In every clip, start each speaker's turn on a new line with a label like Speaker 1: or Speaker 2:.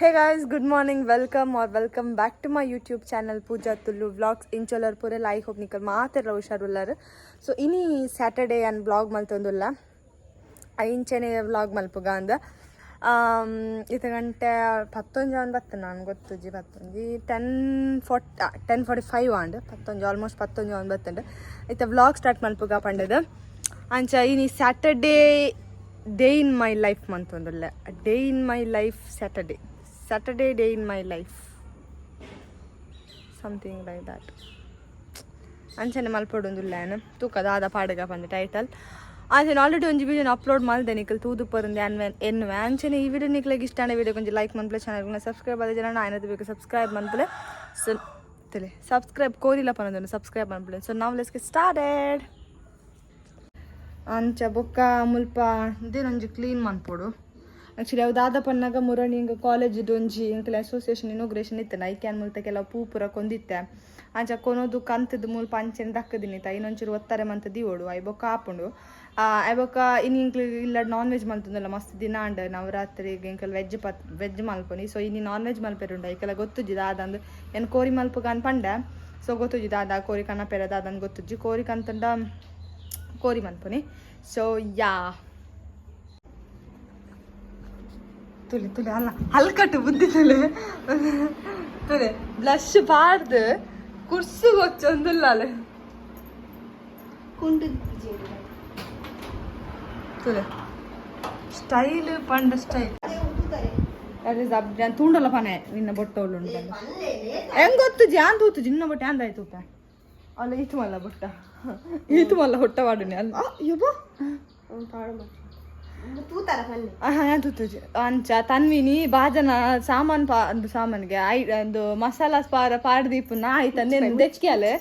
Speaker 1: Hey guys, good morning, welcome back to my YouTube channel Pooja Tullu Vlogs. Incholar pure like hope nikal maatera husharullaru. So ini Saturday and vlog maltondulla. Inchene vlog malpuga anda. Itagante 11 jawan battana nan gottuji 10:45 and 11 almost 11 jawan battande. Ita vlog start malpuga pandada. Ancha ini Saturday day in my life mantondulla. A day in my life Saturday day in my life, something like that. Anchane malpodundullana tuka dada padaga pande title anchane already onji video upload malde nikal tudu parunde ennu anchane ee video nikলাগে ಇಷ್ಟane video konja like manple channel ಗೆ subscribe ಆದ ಜನ ಆಯ್ನದು ಬೇಕು subscribe manple so tele subscribe ಕೋರಿಲ್ಲ ಪನದನ್ನು subscribe manple. So now let's get started. ಅಂಚ ಬೊಕ್ಕ ಮುಲ್ಪ ದೇನೊಂಜಿ clean ಮನ್ಪೊಡು. Actually ಅವು ದಾದ ಪನ್ನಾಗ ಮುರಣಿ ಹಿಂಗೆ ಕಾಲೇಜಿದು ಒಂಜಿ ಇಂಕಲ ಅಸೋಸಿಯೇಷನ್ ಇನೋಗ್ರೇಷನ್ ಇತ್ತು ನೈಕೆ ಅನ್ಮಲ್ತ ಕೆಲವು ಪೂ ಪೂರ ಕೊಂದಿತ್ತೆ ಅಂಚ ಕೊನೋದು ಕಂತದ್ದು ಮುಲ್ಪ ಅಂಚೆನ್ ದಕ್ಕದಿನಿತ ಇನ್ನೊಂಚೂರು ಒತ್ತಾರೆ ಮಂತ ದಿವೋಡು ಐಬೊಕ್ಕ ಹಾಪುಂಡು ಐಬೊಕ್ಕ ಇನ್ನು ಇಂಕ್ಲು ಇಲ್ಲ ನಾನ್ ವೆಜ್ ಮಲ್ತಂದಲ್ಲ ಮಸ್ತ್ ದಿನ ಅಂಡ್ ನವರಾತ್ರಿಗೆ ಇಂಕಲ್ ವೆಜ್ ಮಲ್ಪೊನಿ. ಸೊ ಇನ್ನು ನಾನ್ ವೆಜ್ ಮಲ್ಪೆರುಂಡ ಐಕೆಲ್ಲ ಗೊತ್ತುಜ್ಜಿ ದಾದಂದು ಏನು ಕೋರಿ ಮಲ್ಪಗ ಅನ್ಪಂಡೆ. ಸೊ ಗೊತ್ತುಜ್ಜಿ ದಾದ ಕೋರಿ ಕನ್ನಪೆರ ದಾದಂದು ಗೊತ್ತುಜ್ಜಿ ಕೋರಿ ಕಂತಂಡ ಕೋರಿ ಮಲ್ಪೊನಿ. ಸೊ ಯಾ ತುಲೆ ತುಲೆ ಅಲ್ಲ ಹಲ್ಕಟ್ಟು ಬುದ್ಧಿ ತುಲೆ ತುಲೆ ಬ್ಲಶ್ ಪಾಡ್ದು ಕುರ್ಸು ಗೊಚ್ಚೊಂದುಲ್ಲ ಅಲ್ಲ ತುಲೆ ಸ್ಟೈಲ್ ಪಂಡ ಸ್ಟೈಲ್ ನಾನು ತೂಂಡಲ್ಲ ಪನೆ ನಿನ್ನ ಬೊಟ್ಟ ಉಳ್ಳುಂಟ ಹೆಂಗ್ ಗೊತ್ತು ಜಾನ್ ತೂತು ಜಿನ್ನ ಬೊಟ್ಟೆ ಅಂದಾಯ್ತು ಅಲ್ಲ ಈತು ಮಲ್ಲ ಬೊಟ್ಟ ಈತು ಮಲ್ಲ ಹೊಟ್ಟ ವಾಡುನಿ ಅಲ್ಲ ಯುಬೋ ಅಂಚ ತನ್ವಿನಿ ಬಾಜನ ಸಾಮಾನ್ಗೆ ಒಂದು ಮಸಾಲಾ ಪಾರ ಪಾಡ್ದೀಪುನ ಆಯ್ತಂದೆ ದೆಕ್ಕಿಯಲೆ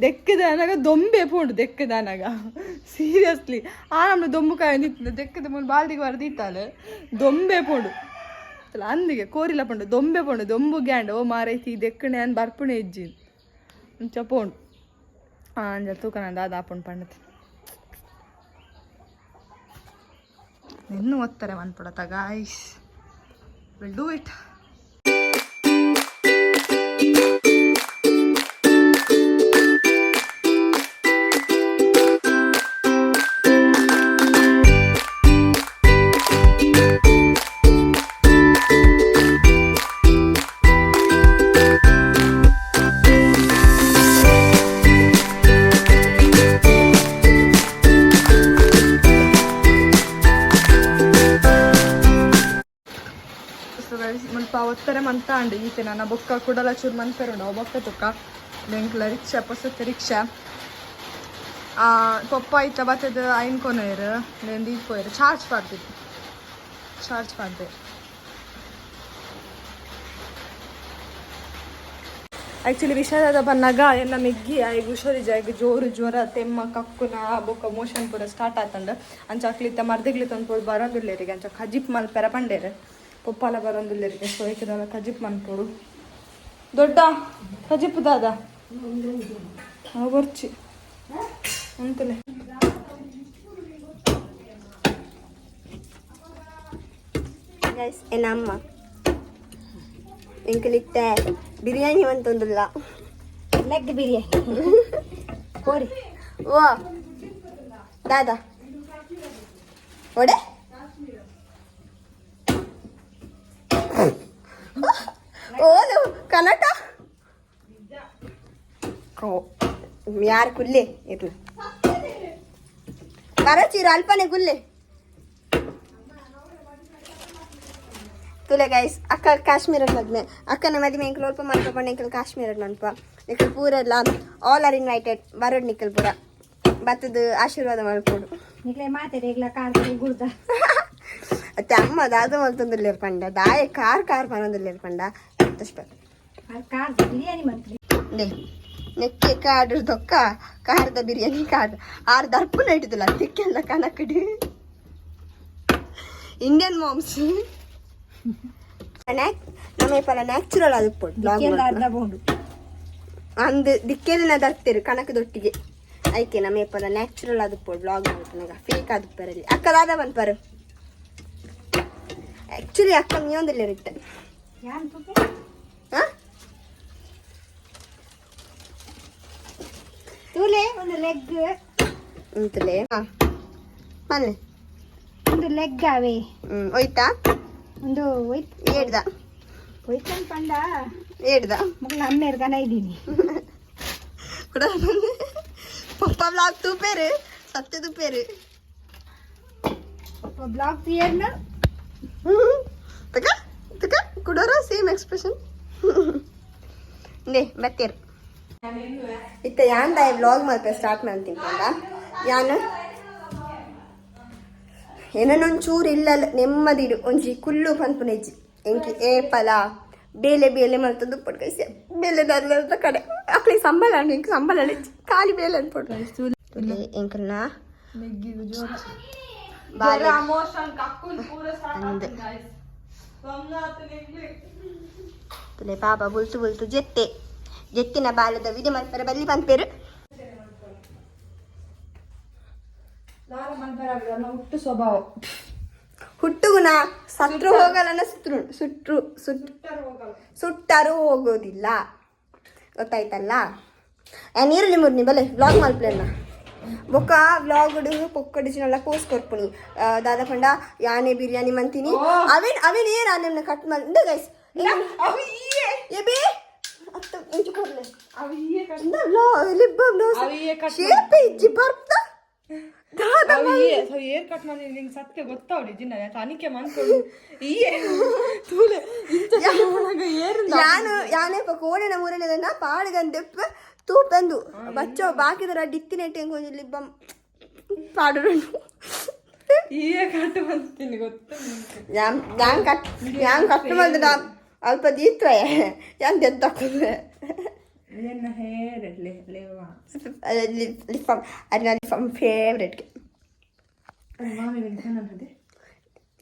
Speaker 1: ದೆಕ್ಕದನಾಗ ದೊಂಬೆ ಪೂಂಡು ದೆಕ್ಕದನಾಗ ಸೀರಿಯಸ್ಲಿ ನಮ್ದು ದೊಂಬು ಕಾಯಿ ನಿಂತು ದೆಕ್ಕದ ಮುಂದೆ ಬಾಲ್ದಿಗೆ ಬರ್ದಿತ್ತಲೆ ದೊಂಬೆ ಪೂಂಡು ಅಂದಿಗೆ ಕೋರಿಲ್ಲ ಪುಂಡು ದೊಂಬೆ ಪುಂಡು ದೊಂಬು ಗ್ಯಾಂಡ್ ಓ ಮಾರೈತಿ ದೆಕ್ಕಣೆ ಅನ್ ಬರ್ಪುಣೆ ಇಜ್ಜಿ ಅಂಚ ಪೋಂಡು ಅಂಜ ತೂಕ ನಂದು ಅದು ಹಾಪುಂಡು ಪಂಡತಿ ಇನ್ನೂ ಓದ್ತಾರೆ ಮನ್ಪಡತ್ತ ಗಾಯ್ಸ್ ವಿಲ್ ಡೂ ಇಟ್. ಮುಲ್ಪ ಒತ್ತಾರೆ ಮಂತ ಅಂಡಿ ಈತೆ ನನ್ನ ಬೊಕ್ಕ ಕುಡಲ ಚೂರು ಮನ್ಪೆರುಂಡ ಬೊಕ್ಕ ತುಕ್ಕ ಬೆಂಕ್ಲ ರಿಕ್ಷಾ ಪೊಸತ್ತೆ ರಿಕ್ಷಾ ಪೊಪ್ಪ ಆಯ್ತ ಬತ್ತದ ಐನ್ ಕೊನೆಯರು ನೇಂದು ಇದು ಕೊಯ್ರು ಚಾರ್ಜ್ ಪಾಡ್ದೆ ಆ್ಯಕ್ಚುಲಿ ವಿಷಯದ ಬನ್ನಾಗ ಎಲ್ಲ ಮೆಗ್ಗಿ ಈಗ ಹುಷಾರಿಜ ಈಗ ಜೋರು ಜ್ವರ ತೆಮ್ಮ ಕಕ್ಕುನ ಬೊಕ್ಕ ಮೋಷನ್ ಪೂರ ಸ್ಟಾರ್ಟ್ ಆತಂಡ ಅಂಚ ಅಕ್ಲಿತ್ತ ಮರ್ದಿಗ್ಲಿತ್ತ ಅಂದ್ಕೊಡು ಬರೋದಿಲ್ಲರಿಗೆ ಅಂಚ ಖಜಿಪ್ ಮಲ್ಪೆರ ಪಂಡೇರು ಪೊಪ್ಪಾಲ ಬರೋದಿಲ್ಲರಿಗೆ. ಸೊ ಏಕೆದಲ್ಲ ಖಜಿಪ್ ಮನ್ಪೋಡು ದೊಡ್ಡ ಖಜಿಪ್ ದಾದ ಬರ್ಚಿ ಅಂತಲೇ
Speaker 2: ಏನಮ್ಮ ಎಂಕಲಿತ್ತೆ ಬಿರಿಯಾನಿ ಅಂತಂದಿಲ್ಲ ಲೆಗ್ ಬಿರಿಯಾನಿ ಕೋರಿ ಓ ದಾದಾ ಒಡೆ ಓದು ಕನ್ನಡ ಓ ಯಾರು ಕುಲ್ಲೆ ಇರ್ಲಿ ಕರಚೀರ ಅಲ್ಪನೆ ಕುಲ್ಲೆ ತುಲೆ ಗೈಸ್ ಅಕ್ಕ ಕಾಶ್ಮೀರದ ಮದ್ಮೆ ಅಕ್ಕನ ಮದುವೆ ಎಂಕಲ್ ಅಲ್ಪ ಮಾಡ್ಕೊಂಡು ಎಂಕಲ್ ಕಾಶ್ಮೀರದ ಮನ್ಪ ನಿಖಲ್ ಪೂರ ಎಲ್ಲ ಆಲ್ ಆರ್ ಇನ್ವೈಟೆಡ್ ಬರೋದು ನಿಖಲ್ ಪೂರ ಬತ್ತದ ಆಶೀರ್ವಾದ ಮಾಡ್ಕೊಡು ನಿಖಲೆ ಮಾತಾಡಿ ಕಾರ್ ಗುಡ್ದ ಅತ್ತೆ ಅಮ್ಮ ದಾದ ಮಲ್ತೊಂದಿಲ್ಲ ಪಂಡ ದಾಯ ಕಾರ್ ಪನೊಂದಿಲ್ಲ ಪಂಡ ಬಿರಿಯಾನಿ ಮಾಡ್ತೀವಿ ನೆಕ್ಕೆ ಕಾಡು ದೊಕ್ಕ ಕಾರದ ಬಿರಿಯಾನಿ ಕಾಡು ಆರು ದರ್ಪುನ ಇಟ್ಟಿದ್ದಿಲ್ಲ ತಿಕ್ಕೆಲ್ಲ ಕನಕಡಿ ಇಂಡಿಯನ್ ಮಾಮ್ಸ್ ನಮ್ಮ ಪಲ ನ್ಯಾಚುರಲ್ ಅದು ಪೊಡು ಅಂದು ದಿಕ್ಕೆಲ್ಲ ದರ್ತಿರು ಕನಕದೊಟ್ಟಿಗೆ ಐಕೆ ನಮ್ಮ ಪಲ ನ್ಯಾಚುರಲ್ ಅದು ಪೊಡು ಬ್ಲಾಗ್ ಮಾಡ್ತಾನಾಗ ಫೇಕ್ ಅದು ಪರಲ್ಲಿ ಅಕ್ಕ ದಾದ ಬಂದ್ಪಾರು ಆ್ಯಕ್ಚುಲಿ ಅಕ್ಕ ಮೀಯೊಂದಿಲ್ಲ ಇರುತ್ತೆ ತೂಲೆ ಒಂದು ಲೆಗ್ ಉಂಟುಲೆ ಮನೆ
Speaker 1: ಒಂದು ಲೆಗ್ ಅವೇ
Speaker 2: ಹೋಯ್ತಾ
Speaker 1: ಒಂದು
Speaker 2: ಏಡ್ದ
Speaker 1: ಹೋಯ್ತನ್ ಪಂಡ
Speaker 2: ಏಡ್ದ
Speaker 1: ಮಗಳ 12 ಗನ ಇದ್ದೀನಿ
Speaker 2: ಕೂಡ ಪಪ್ಪ ಬ್ಲಾಗ್ ತೂಪೇರು ಸತ್ಯ ತೂಪೇರು
Speaker 1: ಬ್ಲಾಗ್ ಪಿಯರ್ನ
Speaker 2: ತಕ ತಕ ಕುಡೋರ ಸೇಮ್ ಎಕ್ಸ್ಪ್ರೆಷನ್ ನೇ ಬತ್ತೇರು ಇತ್ತ ಯಾಂದ ವ್ಲಾಗ್ ಮಾತ್ರ ಸ್ಟಾರ್ಟ್ ಮಾಡ್ತೀನಿ ಕಂಡ ಯಾನು ಏನನ್ನೊಂಚೂರು ಇಲ್ಲ ನೆಮ್ಮದಿಡು ಒಂಜಿ ಕುಲ್ಲು ಪನ್ಪುನೆಜ್ಜಿ ಎಂಕಿ ಏಪಲ ಬೇಲೆ ಬೇಲೆ ಮಲ್ತ ದುಪ್ಪಟ್ಟು ಕೈಸಿ ಬೇಲೆ ದಾದ ಕಡೆ ಅಕ್ಕಳಿಗೆ ಸಂಬಳ ಎಂಕ ಸಂಬಳ ಖಾಲಿ ಬೇಲೆ ಅನ್ಪಟ್ಟು ಎಂಕಲ್ನ ತುಲೆ ಪಾಪ ಬುಲ್ತು ಬುಲ್ತು ಜೆತ್ತಿನ ಬಾಲದ ವಿಧ ಮಾಡ್ತಾರೆ ಬಲ್ಲಿ ಬಂದ್ಪೇರು
Speaker 1: ಹುಟ್ಟು ಸ್ವಭಾವ
Speaker 2: ಹುಟ್ಟುಗುಣ ಸತ್ರು ಹೋಗಲ್ಲ ಸುಟ್ಟರು ಹೋಗೋದಿಲ್ಲ ಗೊತ್ತಾಯ್ತಲ್ಲ ನೀರಲ್ಲಿ ಮುರ್ನಿ ಬಲೆ ವ್ಲಾಗ್ ಮಲ್ಪ್ಲೇನ ಬೊಕ್ಕ ವ್ಲಾಗುಡು ಪೊಕ್ಕಡಿಚಿನಲ್ಲ ಪೋಸ್ಟ್ ಕೊರ್ಪುನಿ ದಾದ ಪಂಡ ಯಾನೆ ಬಿರಿಯಾನಿ ಮಂತೀನಿ ಅವೇನ್ ಏನ ನಿಮ್ನ ಕಟ್ ಮಾಡಿ ಗೈಸ್ ಎಬೇ ಅತ್ತ ಇಂಚು ಕೊರ್ಲೆ ಶೇಪೆ ಇಜ್ಜಿ ಬರ್ತಾ
Speaker 1: ಏರ್ ಕಟ್ ಮಾಡಿ ನಿಂಗೆ ಸತ್ಯ ಗೊತ್ತಾವ್ರಿ ಜಿನ್ನ ತನಿಖೆ ಮಾಡ್ಕೊಂಡು
Speaker 2: ಯಾನೆ ಕೋಣೆನ ಮೂರನೇದನ್ನ ಪಾಡುಗಂದೆಪ್ಪ ತೂಪಂದು ಬಚ್ಚೋ ಬಾಕಿದರ ಡಿತ್ತಿನೆಟ್ಟೆ ಕೊಂಚ ಲಿಬ್ಬಂ ಪಾಡು
Speaker 1: ಕಟ್ ಮಾಡ್ತೀನಿ ಗೊತ್ತ
Speaker 2: ಯಾನ್ ಕಟ್ ಮಾಡಿದ ಅಲ್ಪ ದೀತ್ವಯ ಯಾನ್ ದೆದ್ದಕ್ಕೊಂಡ್ರೆ ಲಿಫಮ್ ಫೇವ್ರೆಟ್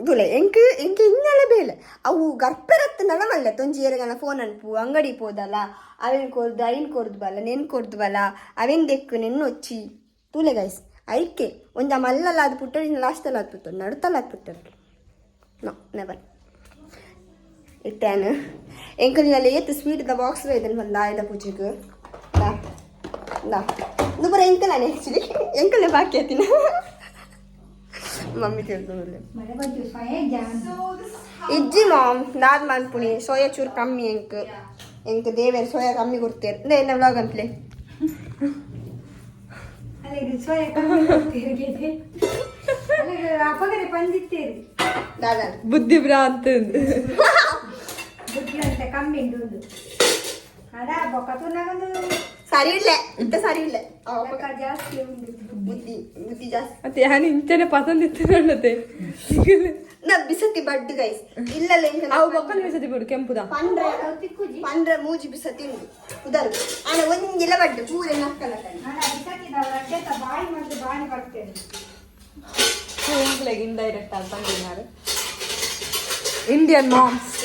Speaker 2: ಇದುಲೆ ಎಂಕ್ ಇನ್ನೆಲ್ಲ ಬೇಲೆ ಅವು ಗರ್ಪೆರತ್ತ ನಡಮಲ್ಲ ತೊಂಜಿಯರಗನ ಫೋನ್ ಅನ್ಪು ಅಂಗಡಿ ಪೋದಲ್ಲ ಅವೇನ್ ಕೊರ್ದು ಐನ್ ಕೊರ್ದು ಬಲ್ಲ ನೆನ್ ಕೊರ್ದು ಬಲ್ಲ ಅವೇನ್ ದೆಕ್ಕು ನೆನ್ನು వచ్చి ತೂಲೆ ಗೈಸ್ ಐಕೆ ಒಂಜ ಮಲ್ಲಲ್ಲ ಅದು ಪುಟ್ಟಡಿನ ಲಾಸ್ಟಲ್ಲ ಅದು ಪುಟ್ಟು ನಡುತ್ತಲ್ಲ ಅದು ಪುಟ್ಟರು ನೋ ನೆವರ್ ಇಟ್ಟೇನು ಎಂಕಲಿನಲ್ಲಿ ಏತು ಸ್ವೀಟ್ ದ ಬಾಕ್ಸ್ ಇದನ್ನು ಬಂದ ಆಯ್ದ ಪೂಜೆಗೆ ಇದು ಬರ ಎಂಕಲಾನೆ ಆ್ಯಕ್ಚುಲಿ ಎಂಕಲೇ ಬಾಕಿ ಆಯ್ತಿನ ಮಮ್ಮಿ ತಿಳ್ಕೊಂಡ್ರೆ ಇಜ್ಜಿ ಮಾಮ್ ನಾದ್ ಮಾಡ್ಪುಣಿ ಸೋಯಾ ಚೂರು ಕಮ್ಮಿ ಎಂಕ್ ದೇವೇರ್ ಸೋಯಾ ಕಮ್ಮಿ ಕೊಡ್ತೇರು ಏನು ವ್ಲಾಗ್ ಅಂತಲೇ
Speaker 1: ಅಪಗಡೆ ಬಂದಿತ್ತೇರಿ
Speaker 2: ದಾದಾ
Speaker 1: ಬುದ್ಧಿ ಭ್ರಾಂತ ಕಮ್ಮಿ
Speaker 2: ಸರಿ ಇಲ್ಲ ಇಂತ ಸರಿ ಇಲ್ಲ ಜಾಸ್ತಿ ಬುದ್ಧಿ ಜಾಸ್ತಿ
Speaker 1: ಮತ್ತೆ ಯಾನು ಇಂಚನೆ ಪಸಂದ್ ಇತ್ತು
Speaker 2: ನಾ ಬಿಸತಿ ಬಡ್ಡು ಗೈಸ್ ಇಲ್ಲ
Speaker 1: ಅವು ಬೊಕ್ಕಲ್ ಬಿಸತಿ ಬಿಡು ಕೆಂಪುದ
Speaker 2: ಪಂಡ್ರ ಮೂಜಿ ಬಿಸತಿ ಉಂಡು ಉದರು ಆನ ಒಂದಿಲ್ಲ ಬಡ್ಡು ಪೂರೆ ನಕ್ಕಲ
Speaker 1: ಇಂಡೈರೆಕ್ಟ್ ಅಂತ ಬಂದಿದ್ದಾರೆ Indian moms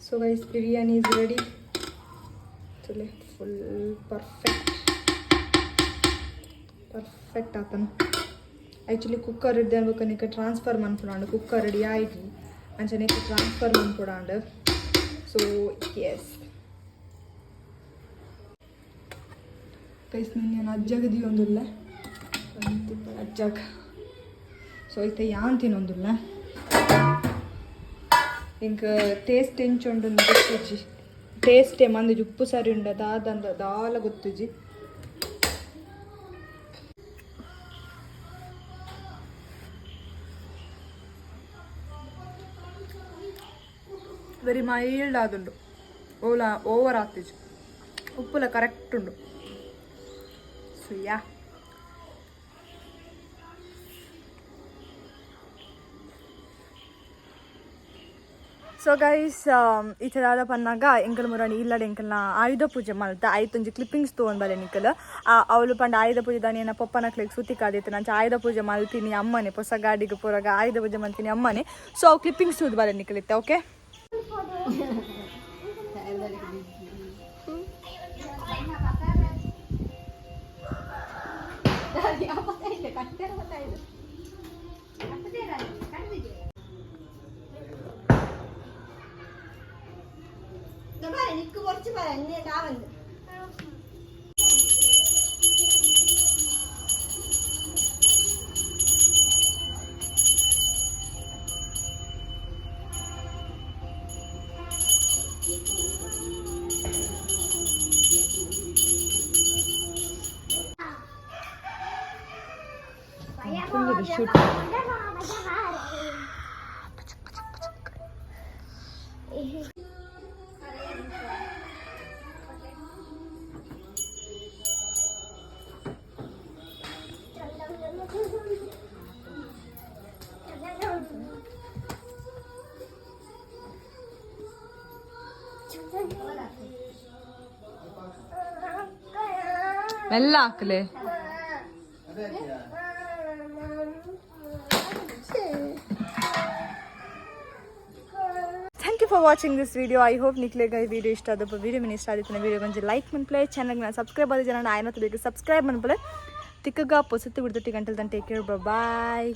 Speaker 1: So guys, biryani is ready. Full perfect ಆತನು ಆ್ಯಕ್ಚುಲಿ ಕುಕ್ಕರ್ ಇಡ್ದೆ ಅನ್ಬೇಕನಿಕ ಟ್ರಾನ್ಸ್ಫರ್ ಮಾಡ್ಕೊಡಾಂಡು ಕುಕ್ಕರ್ ರೆಡಿ ಆಯ್ತು ಅಂಚನೆಕ ಟ್ರಾನ್ಸ್ಫರ್ ಮಾಡ್ಕೊಡಾಂಡು ಸೊ ಎಸ್ ಗೈಸ್ ನಾನು ಅಜ್ಜಗದಿ ಒಂದಿಲ್ಲ ಅಜ್ಜಗ ಸೊ ಐತೆ ಯಾನ್ ತಿನ್ನೊಂದಿಲ್ಲ ಇಂಕ ಟೇಸ್ಟ್ ಎಂಚುಂಡು ಗೊತ್ತುಜಿ ಟೇಸ್ಟೇ ಮಂದಿ ಉಪ್ಪು ಸರಿ ಉಂಡ ದಾಲ ಗೊತ್ತುಜಿ ವೆರಿ ಮೈಲ್ಡ್ ಆದುಂಡು ಓವರ್ ಆಗ್ತಿಜಿ ಉಪ್ಪುಲ ಕರೆಕ್ಟ್ ಉಂಡು ಸೊ ಯಾ ಸೊ ಗೈಸ್ ಇತದಾದ ಪನ್ನಾಗ ಎಂಕಲ್ ಮುರಾಣಿ ಇಲ್ಲಡ ಎಂಕಲ್ನ ಆಯುಧ ಪೂಜೆ ಮಲ್ತ ಆಯ್ತೊಂಜಿ ಕ್ಲಿಪ್ಪಿಂಗ್ಸ್ ತೊಗೊಂಡು ಬಲೆ ನಿಕ್ಕಲ್ ಅವಳು ಪಂಡ ಆಯುಧ ಪೂಜೆ ದಾನಿಯನ್ನ ಪಪ್ಪನಕ್ಲಿಗೆ ಸುತ್ತಿ ಕಾದಿತ್ತು ನಂಚ ಆಯುಧ ಪೂಜೆ ಮಲ್ತೀನಿ ಅಮ್ಮನೆ ಹೊಸ ಗಾಡಿಗೆ ಪೂರಾಗ ಆಯುಧ ಪೂಜೆ ಮಲ್ತೀನಿ ಅಮ್ಮನೆ ಸೊ ಅವು ಕ್ಲಿಪ್ಪಿಂಗ್ಸ್ ತೊಗೊಂಡು ಬಲೆ ನಿಕ್ಕಲಿತ್ತೆ ಓಕೆ ಇದು ಶೂಟ್. ಮೆಲ್ಲ ಹಾಕ್ಲೆ. Thank you for watching this video. I hope ನಿಕ್ಲೆಗ ಈ ವಿಡಿಯೋ ಇಷ್ಟ ಆದಪ್ಪ. ವಿಡಿಯೋ ಮೀನು ಇಷ್ಟ ಆದಿತ್ತು ವಿಡಿಯೋ ಕೊಂಚ ಲೈಕ್ ಮನ್ಪ್ಲೆ, ಚಾನಲ್ಗೆ ಸಬ್ಸ್ಕ್ರೈಬ್ ಆದ ಜನ ಆಯ್ನತ್ತು ಬೇಕು ಸಬ್ಸ್ಕ್ರೈಬ್ ಮನ್ಪಲೆ. ತಿಕ್ಕಗ ಪೊಸತ್ತು ಬಿಡ್ತಟ್ಟಿ ಗಂಟಲ್ ಟೇಕ್ ಕೇರ್. ಬಾಯ್.